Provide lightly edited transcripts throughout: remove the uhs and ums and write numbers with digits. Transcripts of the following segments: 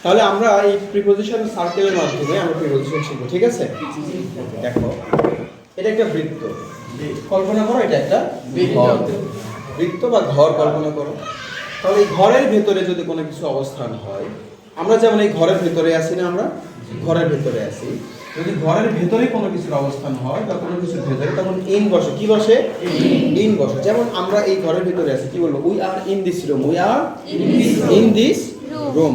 তাহলে আমরা এই প্রিপোজিশন সার্কেলের মাধ্যমে আমরা প্রিপোজিশন শিখব, ঠিক আছে? দেখো, এটা একটা বৃত্ত, কল্পনা করো এটা একটা বৃত্ত বা ঘর কল্পনা করো। তাহলে এই ঘরের ভেতরে যদি কোনো কিছু অবস্থান হয়, আমরা যেমন এই ঘরের ভেতরে আছি না, আমরা ঘরের ভেতরে আছি, যদি ঘরের ভেতরে কোনো কিছুর অবস্থান হয় বা কোনো কিছুর ভেতরে, তখন ইন বসে। কি বসে? ইন বসে। যেমন আমরা এই ঘরের ভেতরে আছি, কি বলবো? We are in this room, we are in this room,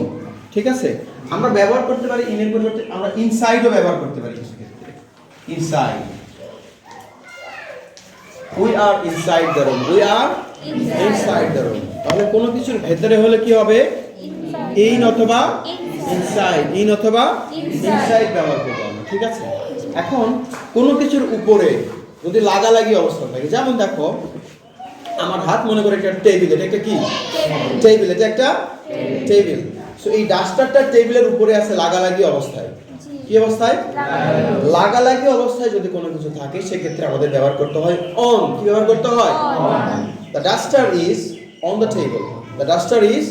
ঠিক আছে? আমরা ব্যবহার করতে পারি ইনের পরিবর্তে আমরা ইনসাইডও ব্যবহার করতে পারি কিছু ক্ষেত্রে। Inside, we are inside the room, we are inside the room. তাহলে কোনো কিছুর ভেতরে হলে কি হবে? ইন অথবা ইনসাইড, ইন অথবা ইনসাইড ব্যবহার করবো আমরা, ঠিক আছে? এখন কোনো কিছুর উপরে যদি লাগালাগি অবস্থা থাকে, যেমন দেখো আমার হাত মনে করে একটা টেবিল, এটা একটা কি টেবিল, এটা একটা টেবিল। সো এই ডাস্টারটা টেবিলের উপরে আছে লাগালাগি অবস্থায়। কি অবস্থায়? লাগালাগি অবস্থায় যদি কোনো কিছু থাকে সেক্ষেত্রে আমাদের ব্যবহার করতে হয় অন। কি ব্যবহার করতে হয়? The duster is on the table, the duster is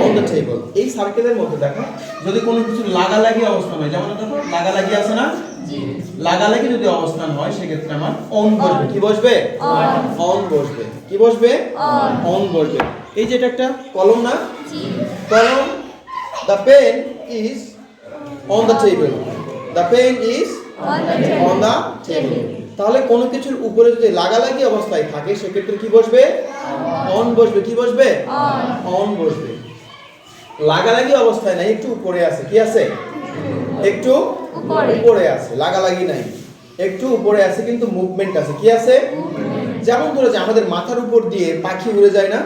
on the table. এই সার্কেলের মধ্যে দেখো যদি কোনো কিছু লাগালাগি অবস্থান হয়, যেমন দেখো লাগালাগি আছে না, লাগালাগি যদি অবস্থান হয় সেক্ষেত্রে আমার অন বসবে। কি বসবে? অন বসবে। কি বসবে? অন বসবে। এই যে এটা একটা কলম না, কলম, the pen is on the table, the pen is on the table. তাহলে কোনো কিছুর উপরে যদি লাগালাগি অবস্থায় থাকে সেক্ষেত্রে কি বসবে? অন বসবে। কি বসবে? অন বসবে। লাগালাগি অবস্থায় নাই, একটু উপরে আছে। কি আছে? একটু উপরে আছে, লাগালাগি নাই, একটু উপরে আছে কিন্তু মুভমেন্ট আছে। কি আছে? যেমন ধরো যে আমাদের মাথার উপর দিয়ে পাখি উড়ে যায় না,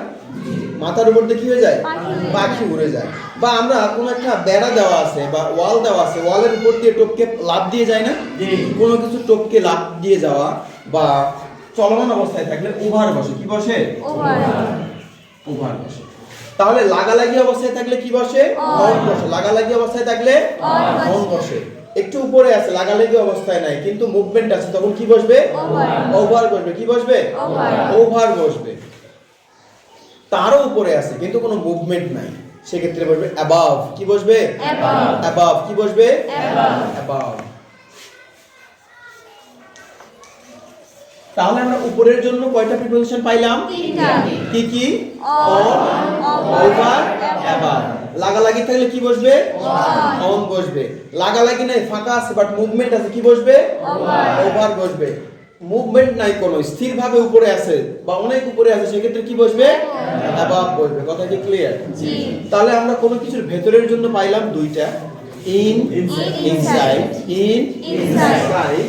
মাথার উপর দিয়ে কি হয়ে যায়? পাখি উড়ে যায়। বা আমরা কোনো একটা বেড়া দেওয়া আছে বা ওয়াল দেওয়া আছে, ওয়ালের উপর দিয়ে টপকে লাফ দিয়ে যায় না, কোনো কিছু টপকে লাফ দিয়ে যাওয়া বা চলমান অবস্থায় থাকলে ওভার বসে। কি বসে? ওভার বসে। তাহলে লাগালাগি অবস্থায় থাকলে কি বসে? অন বসে। লাগালাগি অবস্থায় থাকলে অন বসে। একটু উপরে আছে, লাগালাগি অবস্থায় নাই কিন্তু মুভমেন্ট আছে, তখন কি বসবে? ওভার বসবে। কি বসবে? ওভার বসবে। তারও উপরে আছে কিন্তু কোনো মুভমেন্ট নাই, সেক্ষেত্রে বসবে অ্যাবাভ। কি বসবে? অ্যাবাভ। কি বসবে? অ্যাবাভ। তাহলে আমরা উপরের জন্য কয়টা প্রিপোজিশন পাইলাম? কি কি? On, over, above. লাগালাগি থাকলে কি বসবে? অন বসবে। লাগালাগি নাই, ফাঁকা আছে বাট মুভমেন্ট আছে, কি বসবে? ওভার বসবে। মুভমেন্ট নাই, কোনো স্থিরভাবে উপরে আছে বা অনেক উপরে আছে, সেক্ষেত্রে কি বসবে? অ্যাবাভ বসবে। কথা কি ক্লিয়ার? তাহলে আমরা কোনো কিছুর ভেতরের জন্য পাইলাম দুইটা, ইন, ইনসাইড, ইন, ইনসাইড।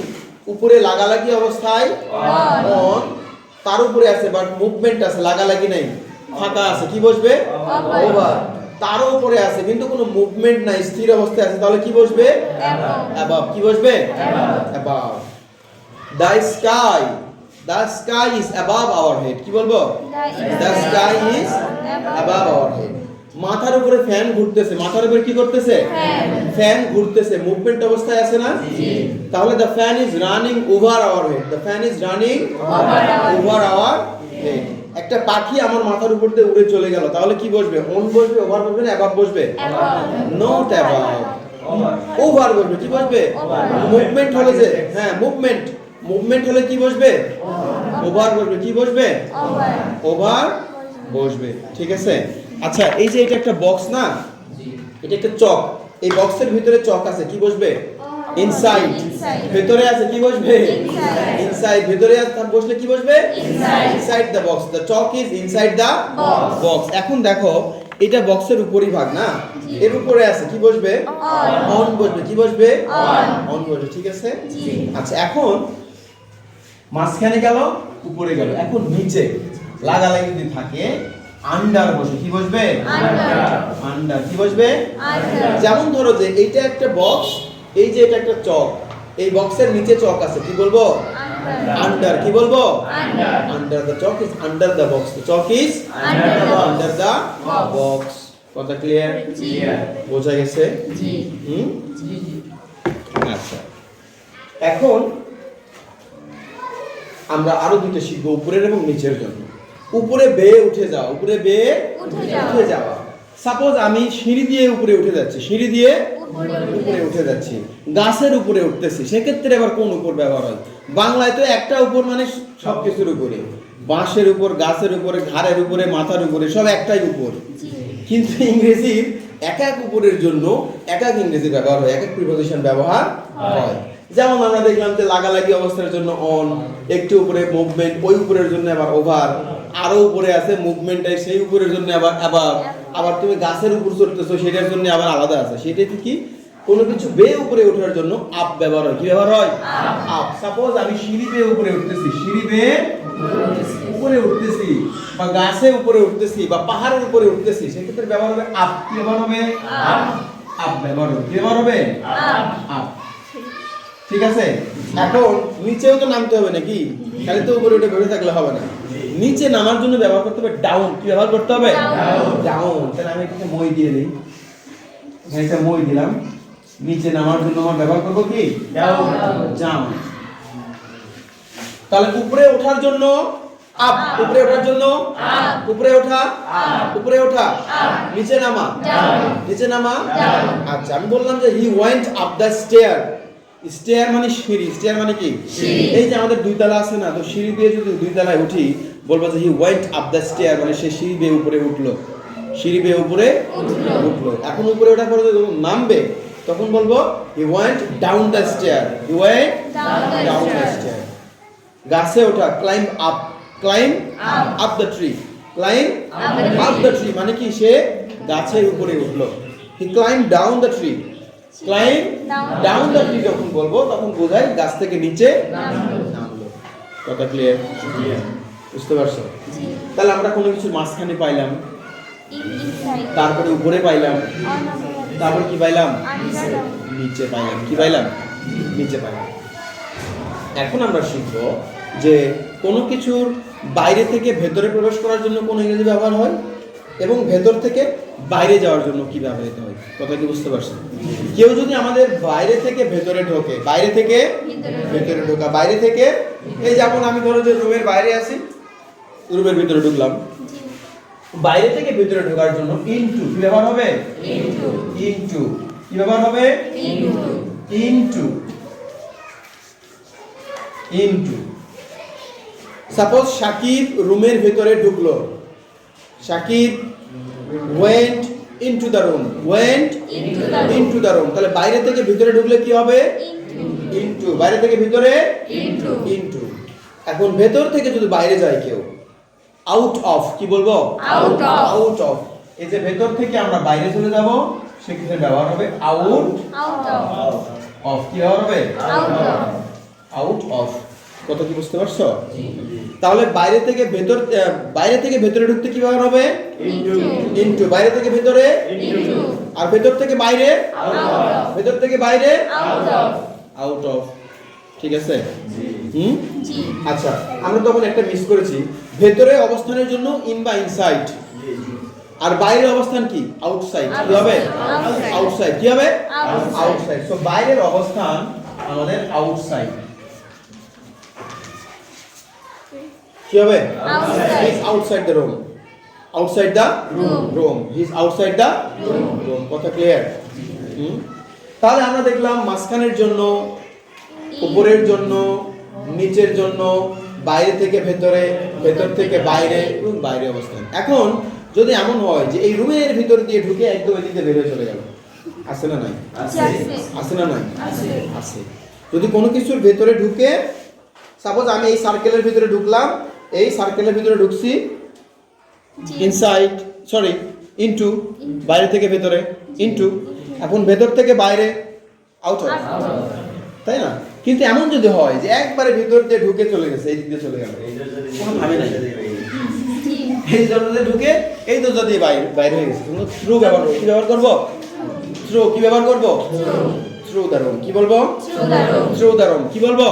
উপরে লাগালাগি অবস্থায় অন, তার উপরে আছে বাট মুভমেন্ট আছে, লাগালাগি নাই, ফাঁকা আছে, কি বসবে? ওভার। তারও উপরে আছে কিন্তু কোনো মুভমেন্ট নাই, স্থির অবস্থায় আছে, তাহলে কি বসবে? অ্যাবাভ। কি বসবে? Above. The sky is above our head. কি বলবো? The sky is above our head. মাথার উপরে ফ্যান ঘুরতেছে, মাথার উপরে কি করতেছে? ফ্যান ঘুরতেছে, মুভমেন্ট অবস্থায় আছে না? তাহলে the fan is running over our head. The fan is running over our head. একটা পাখি আমার মাথার উপর দিয়ে উড়ে চলে গেল, তাহলে কি বসবে? অন বসবে, ওভার বসবে না অ্যাবাভ বসবে? নট অ্যাবাভ, ওভার বসবে। কি বসবে? মুভমেন্ট হলে যে, হ্যাঁ মুভমেন্ট, মুভমেন্ট হলে কি বসবে? ওভার বসবে। কি বসবে? ওভার বসবে। ঠিক আছে? আচ্ছা, এই যে এটা একটা বক্স না, এটা একটা চক, এই বক্সের ভিতরে চক আছে, কি বসবে? ইনসাইড। ভিতরে আছে, কি বসবে? ইনসাইড। ভিতরে আছে, তার বসলে কি বসবে? Inside the box. The chalk is inside the box. এখন দেখো এটা বক্সের উপরই ভাগ না, এর উপরে আছে, কি বসবে? অন বসবে। কি বসবে? অন বসবে। ঠিক আছে? আচ্ছা, এখন মাঝখানে গেল, উপরে গেল, এখন নিচে লাগালাগি যদি থাকে আন্ডার বসে। কি বসবে? আন্ডার। কি বসবে? যেমন ধরো যে এইটা একটা বক্স, এই যে এটা একটা চক, এই বক্সের নিচে চক আছে, কি বলবো? আন্ডার। কি বলবো? Under. The chalk is under the box. The chalk is under the box. কথা ক্লিয়ার? বোঝা গেছে? আচ্ছা, এখন আমরা আরো দুটো শিখবো উপরের এবং নিচের জন্য। উপরে বেয়ে উঠে যাওয়া, উপরে বেয়ে উঠে যাওয়া। সাপোজ আমি সিঁড়ি দিয়ে উপরে উঠে যাচ্ছি, সিঁড়ি দিয়ে উপরে উঠে যাচ্ছি, গাছের উপরে উঠতেছি, সেক্ষেত্রে আবার কোন উপর ব্যবহার হয়? বাংলায় তো একটা উপর মানে সবকিছুর উপরে, বাঁশের উপর, গাছের উপরে, ঘাড়ের উপরে, মাথার উপরে, সব একটাই উপর। কিন্তু ইংরেজির এক এক উপরের জন্য এক এক ইংরেজি ব্যবহার হয়, এক এক প্রিপোজিশন ব্যবহার হয়। যেমন আমরা দেখলাম যে লাগালাগি অবস্থার জন্য অন, একটু উপরে মুভমেন্ট, ওই উপরের জন্য আবার ওভার, আরো উপরে আছে মুভমেন্টটাই, সেই উপরের জন্য আবার আবার আবার তুমি গাছের উপর চড়তেছো সেটার জন্য আবার আলাদা আছে। সেটা কি কোনো কিছু বেয়ে উপরে ওঠার জন্য আপ ব্যবহার হয়। কি ব্যবহার হয়? আপ। সাপোজ আমি সিঁড়ি বেয়ে উপরে উঠতেছি, সিঁড়ি বেয়ে উপরে উঠতেছি, বা গাছে উপরে উঠতেছি, বা পাহাড়ের উপরে উঠতেছি, সেক্ষেত্রে ব্যবহার হবে আপ। কি ব্যবহার হবে? আপ। আপ ব্যবহার হবে। কি ব্যবহার হবে? আপ। ঠিক আছে। এখন নিচেও তো নামতে হবে নাকি? খালি তো উপরে উঠে বসে থাকলে হবে না। নিচে নামার জন্য ব্যবহার করতে হবে ডাউন। কি ব্যবহার করতে হবে? ডাউন। তাহলে আমি এটাকে মই দিয়ে দিই, এটা মই দিলাম। নিচে নামার জন্য আমরা ব্যবহার করব কি? ডাউন। জাম্প। তাহলে উপরে ওঠার জন্য আপ, উপরে ওঠার জন্য আপ, উপরে ওঠা আপ, উপরে ওঠা আপ, নিচে নামা ডাউন, নিচে নামা ডাউন। আচ্ছা, আমি বললাম যে he went up the stair. Stair মানে সিঁড়ি, স্টেয়ার মানে কি? এই যে আমাদের দুই তলা আছে না, তো সিঁড়ি দিয়ে যদি দুই তলায় উঠি, বলবো যে he went up the stair, মানে সে সিঁড়ি বেয়ে উপরে উঠলো, সিঁড়ি বেয়ে উপরে উঠলো। এখন উপরে ওঠার পরে যখন নামবে তখন বলবো he went down the stair, he went down the stair. গাছে ওঠা, climb up, climb up the tree, climb up the tree মানে কি? সে গাছের উপরে উঠলো। He climb down the tree, climb down the tree যখন বলবো তখন বোঝায় গাছ থেকে নিচে নামলো। কথা ক্লিয়ার? বুঝতে পারছো? তাহলে আমরা কোনো কিছু মাঝখানে পাইলাম, তারপরে উপরে পাইলাম, তারপর কি পাইলাম? নিচে পাইলাম। কি পাইলাম? নিচে পাইলাম। এখন আমরা শিখব যে কোনো কিছুর বাইরে থেকে ভেতরে প্রবেশ করার জন্য কোন ইংরেজি ব্যবহার হয় এবং ভেতর থেকে বাইরে যাওয়ার জন্য কি ব্যবহৃত হয়। কথা কি বুঝতে পারছেন? কেউ যদি আমাদের বাইরে থেকে ভেতরে ঢোকে, বাইরে থেকে ভেতরে ঢোকা, বাইরে থেকে, এই যেমন আমি ধরো যে রুমের বাইরে আছি, রুমের ভিতরে ঢুকলাম, বাইরে থেকে ভিতরে ঢোকার জন্য ইনটু কি ব্যবহার হবে? ইনটু। কি ব্যবহার হবে? ইনটু। ইনটু। সাপোজ সাকিব রুমের ভিতরে ঢুকলো, Shakib went into the room, went into the room। তাহলে বাইরে থেকে ভিতরে ঢুকলে কি হবে? ইনটু। বাইরে থেকে ভিতরে ইনটু। এখন ভেতর থেকে যদি বাইরে যায় কেউ, আউট অফ। কি বলবো? Out of. এই যে ভেতর থেকে আমরা বাইরে চলে যাব, সেক্ষেত্রে ব্যবহার হবে আউট অফ। কি ব্যবহার হবে? Out of. কথা কি বুঝতে পারছো? তাহলে বাইরে থেকে ভেতর, বাইরে থেকে ভেতরে ঢুকতে কি ব্যবহার হবে? ইনটু। বাইরে থেকে ভেতরে ইনটু। আর ভেতর থেকে বাইরে ভেতর থেকে বাইরে আউট অফ। ঠিক আছে? আচ্ছা, আমরা তখন একটা মিস করেছি। ভেতরে অবস্থানের জন্য ইন বা ইনসাইড, আর বাইরের অবস্থান কি? আউটসাইড। কি হবে? আউটসাইড। কি হবে? আউটসাইড। সো বাইরের অবস্থান আমাদের আউটসাইড। কি হবে? He is outside the room, outside the room, he is outside the room. কথা ক্লিয়ার? তাহলে আমরা দেখলাম মাঝখানের জন্য, উপরের জন্য, নিচের জন্য, বাইরে থেকে ভেতরে, ভেতর থেকে বাইরে এবং বাইরে অবস্থান। এখন যদি এমন হয় যে এই রুমের ভিতর দিয়ে ঢুকে একদম এদিকে বের হয়ে চলে গেল, আছে না নাই? আছে না নাই? আছে। যদি কোনো কিছুর ভেতরে ঢুকে, সাপোজ আমি এই সার্কেলের ভিতরে ঢুকলাম, এই সার্কেলের ভিতরে ঢুকছি, ইনসাইড, সরি ইনটু, বাইরে থেকে ভেতরে ইনটু, এখন ভেতর থেকে বাইরে আউট অফ, তাই না? কিন্তু এমন যদি হয় যে একবারে ভিতর দিয়ে ঢুকে চলে গেছে, এই দিক দিয়ে চলে গেল, কোনো ভাবে নাই, এই দরজা ঢুকে এই দরজা দিয়ে বাইরে বাইরে হয়ে গেছে, কিন্তু থ্রু ব্যবহার করব। কি ব্যবহার করব? থ্রু। কি ব্যবহার করব? Through the room. কি বলবো? Through the room. কি বলবো?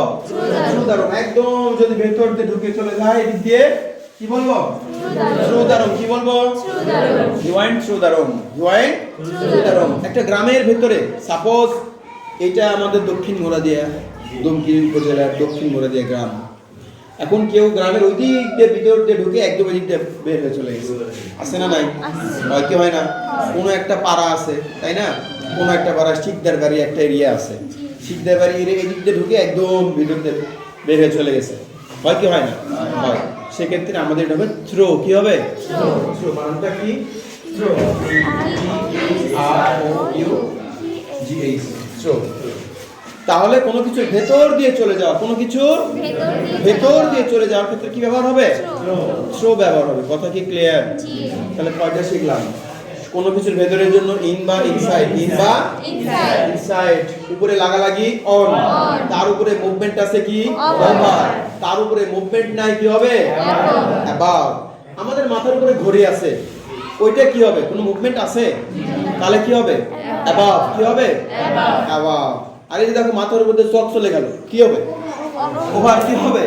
Through the room. একদম যদি ভেতর দিয়ে ঢুকে চলে যায় এই দিক দিয়ে, কি বলবো? Through the room. কি বলবো? He went through the room, he went through the room. একটা গ্রামের ভেতরে, সাপোজ এটা আমাদের দক্ষিণ মোরাদিয়া, দমকি উপজেলার দক্ষিণ মোরাদিয়া গ্রাম। এখন কেউ গ্রামের ওই দিক দিয়ে ভিতর দিয়ে ঢুকে একদম ওই দিক দিয়ে বের হয়ে চলে গেছে, আছে না নাই? হয় কি হয় না? কোনো একটা পাড়া আছে তাই না, কোনো একটা পাড়া শিকদার বাড়ি একটা এরিয়া আছে, শিকদার বাড়ি এই দিক দিয়ে ঢুকে একদম ভিতর দিয়ে বের হয়ে চলে গেছে, হয় কি হয় না? হয়। সেক্ষেত্রে আমাদের এটা হবে থ্রো। কি হবে? থ্রো। বানানটা কি? থ্রো। THROUGH, through. তাহলে কোনো কিছুর ভেতর দিয়ে চলে যাওয়া, কোনো কিছুর ভেতর দিয়ে চলে যাওয়ার ক্ষেত্রে কি ব্যবহার হবে? থ্রো ব্যবহার হবে। কথা কি ক্লিয়ার? তাহলে কয়টা শিখলাম? কোনো কিছুর ভেতরের জন্য ইন বা ইনসাইড, ইন বা ইনসাইড। উপরে লাগালাগি অন, তার উপরে মুভমেন্ট আছে কি? ওভার, তার উপরে মুভমেন্ট নাই কি হবে? অ্যাবাভ। আমাদের মাথার উপরে ঘড়ি আছে, ওইটা কি হবে? কোনো মুভমেন্ট আছে, তাহলে কি হবে? অ্যাবাভ। কি হবে? অ্যাবাভ। আর এই যে দেখো মাথার উপর দিয়ে চক চলে গেল, কি হবে? ওভার। কি হবে?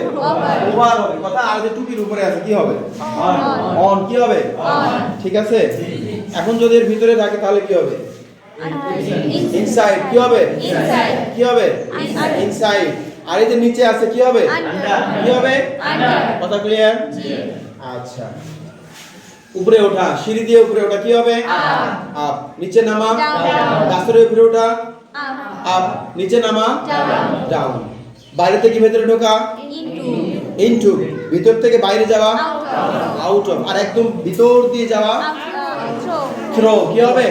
ওভার হবে। কথা। আর যে টুপির উপরে আছে কি হবে? অন। কি হবে? ঠিক আছে। এখন যদি এর ভিতরে থাকে তাহলে কি হবে? ইনসাইড। কি হবে? কি হবে? ইনসাইড। আর এই যে নিচে আছে কি হবে? কি হবে? কথা ক্লিয়ার? আচ্ছা। উপরে ওঠা, সিঁড়ি দিয়ে উপরে ওঠা কি হবে? আপ। নিচে নামা, গাছের উপরে ওঠা আপ, নিচে নামা ডাউন। বাইরে থেকে ভেতরে ঢোকা ইনটু, ভিতর থেকে বাইরে যাওয়া আউট অফ, আর একদম ভিতর দিয়ে যাওয়া থ্রো। কি হবে?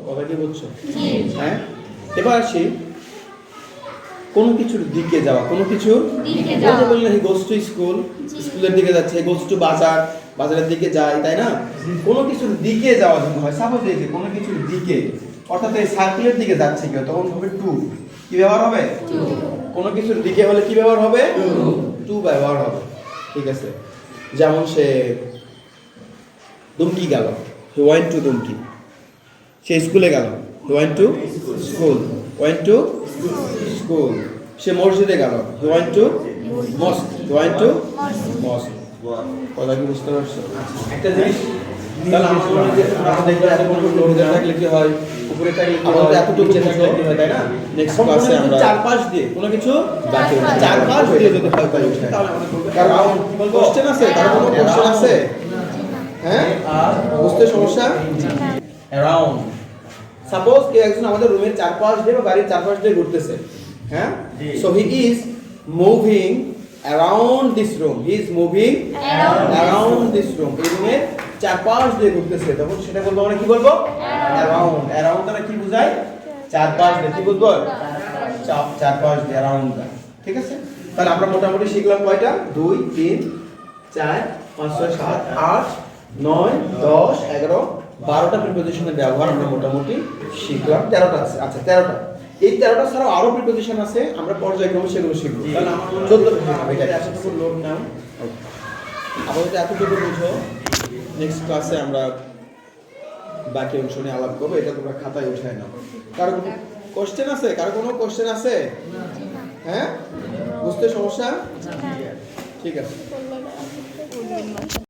কথা কি বলছো? হ্যাঁ। এবার আসি কোনো কিছুর দিকে যাওয়া, কোনো কিছুর দিকে যাওয়া। বললেন হি গোস টু স্কুল, স্কুলের দিকে যাচ্ছে। হি গোস টু বাজার, বাজারের দিকে যায়, তাই না? কোনো কিছুর দিকে যাওয়া যদি হয়, সাপোজ এই যে কোনো কিছুর দিকে, অর্থাৎ এই সার্কেলের দিকে যাচ্ছে কেউ, তখন হবে টু। কি ব্যবহার হবে? কোনো কিছুর দিকে হলে কি ব্যবহার হবে? টু ব্যবহার হবে। ঠিক আছে। যেমন সে দুমকি গেল, হি ওয়েন্ট টু দুমকি। সে স্কুলে গেল, he went to school, went to school. সে মসজিদে গেল, he went to mosque, he went to mosque. কথা কি বুঝতে পারছো? একটা জিনিস তাহলে আমরা দেখব এতটুকু লোডে থাকলে কি হয়, উপরে থাকলে কি হয়, এতটুকু নিচে থাকলে কি হয়, তাই না? নেক্সট ক্লাসে আমরা চারপাশ দিয়ে কোনো কিছু বাকি চারপাশ দিয়ে যদি হয় তাহলে কারণ কোশ্চেন আছে, কারণ কোনো কোশ্চেন আছে? হ্যাঁ, বুঝতে সমস্যা? অ্যারাউন্ড। সাপোজ কেউ একজন আমাদের রুমের চারপাশ দিয়ে বা বাড়ির চারপাশ দিয়ে ঘুরতেছে, হ্যাঁ? So he is moving around this room, he is moving around this room। এই রুমের চারপাশ দিয়ে ঘুরতেছে, তখন সেটা বলবো আমরা কি বলবো? around। around দ্বারা কি বোঝায়? চারপাশ দিয়ে। কি বলবো? চারপাশ দিয়ে, around। ঠিক আছে। তাহলে আমরা মোটামুটি শিখলাম কয়টা? 2 3 4 5 6 7 8 9 10 11 12টা প্রিপোজিশনের ব্যবহার আমরা মোটামুটি শিখলাম। 13টা আছে। আচ্ছা 13টা। এই 13টা ছাড়াও আরো প্রিপোজিশন আছে, আমরা পর্যায়ক্রমে সেগুলো শিখব। তাহলে আমরা 14 এটা এতটুকু লোড নাও, আপাতত এতটুকু বুঝো। নেক্সট ক্লাসে আমরা বাকি অংশ নিয়ে আলাপ করবো। এটা তোমরা খাতায় উঠায় নাও। কারো কোশ্চেন আছে? কারো কোনো কোশ্চেন আছে? হ্যাঁ, বুঝতে সমস্যা? ঠিক আছে।